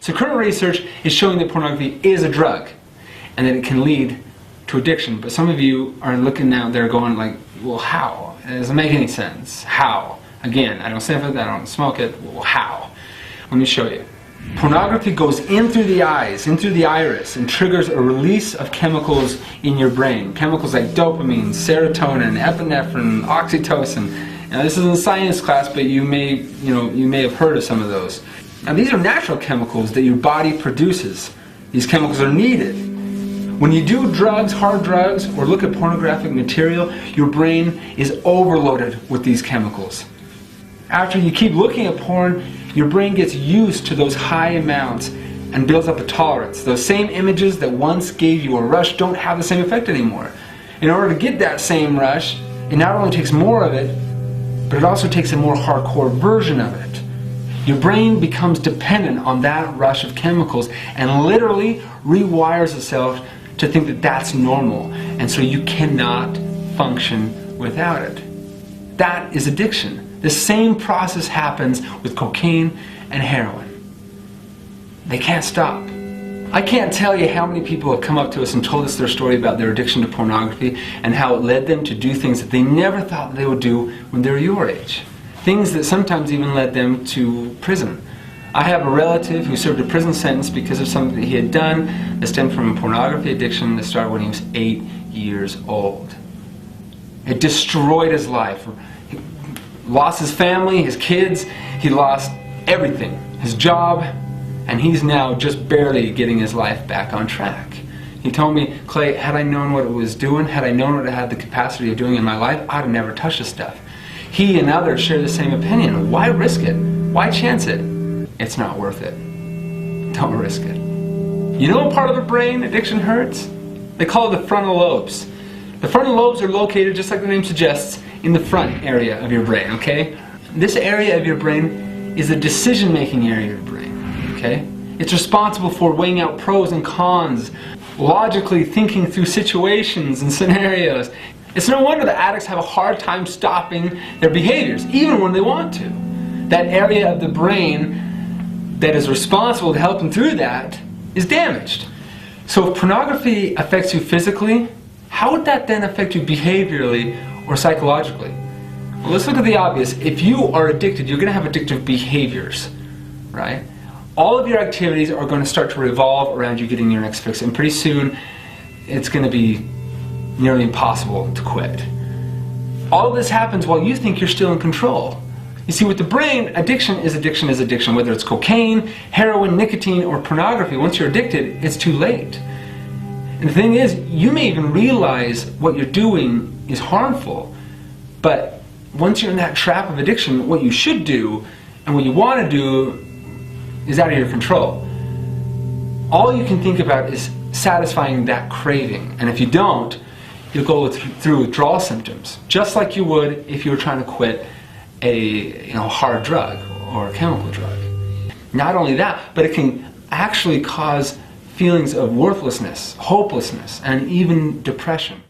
So current research is showing that pornography is a drug and that it can lead to addiction. But some of you are looking out there going like, well, how? It doesn't make any sense. How? Again, I don't sniff it, I don't smoke it. Well, how? Let me show you. Pornography goes in through the eyes, in through the iris, and triggers a release of chemicals in your brain. Chemicals like dopamine, serotonin, epinephrine, oxytocin. Now this isn't a science class, but you may have heard of some of those. Now these are natural chemicals that your body produces. These chemicals are needed. When you do drugs, hard drugs, or look at pornographic material, your brain is overloaded with these chemicals. After you keep looking at porn, your brain gets used to those high amounts and builds up a tolerance. Those same images that once gave you a rush don't have the same effect anymore. In order to get that same rush, it not only takes more of it, but it also takes a more hardcore version of it. Your brain becomes dependent on that rush of chemicals and literally rewires itself to think that that's normal, and so you cannot function without it. That is addiction. The same process happens with cocaine and heroin. They can't stop. I can't tell you how many people have come up to us and told us their story about their addiction to pornography and how it led them to do things that they never thought they would do when they were your age. Things that sometimes even led them to prison. I have a relative who served a prison sentence because of something that he had done that stemmed from a pornography addiction that started when he was 8 years old. It destroyed his life. He lost his family, his kids, he lost everything, his job, and he's now just barely getting his life back on track. He told me, Clay, had I known what it was doing, had I known what it had the capacity of doing in my life, I'd have never touched this stuff. He and others share the same opinion. Why risk it? Why chance it? It's not worth it. Don't risk it. You know what part of the brain addiction hurts? They call it the frontal lobes. The frontal lobes are located, just like the name suggests, in the front area of your brain, okay? This area of your brain is the decision-making area of your brain, okay? It's responsible for weighing out pros and cons, logically thinking through situations and scenarios. It's no wonder that addicts have a hard time stopping their behaviors, even when they want to. That area of the brain that is responsible to help them through that is damaged. So if pornography affects you physically, how would that then affect you behaviorally or psychologically? Well, let's look at the obvious. If you are addicted, you're going to have addictive behaviors, right? All of your activities are going to start to revolve around you getting your next fix, and pretty soon it's going to be nearly impossible to quit. All of this happens while you think you're still in control. You see, with the brain, addiction is addiction is addiction. Whether it's cocaine, heroin, nicotine, or pornography, once you're addicted, it's too late. And the thing is, you may even realize what you're doing is harmful, but once you're in that trap of addiction, what you should do and what you want to do is out of your control. All you can think about is satisfying that craving, and if you don't, you'll go through withdrawal symptoms, just like you would if you were trying to quit a hard drug or a chemical drug. Not only that, but it can actually cause feelings of worthlessness, hopelessness, and even depression.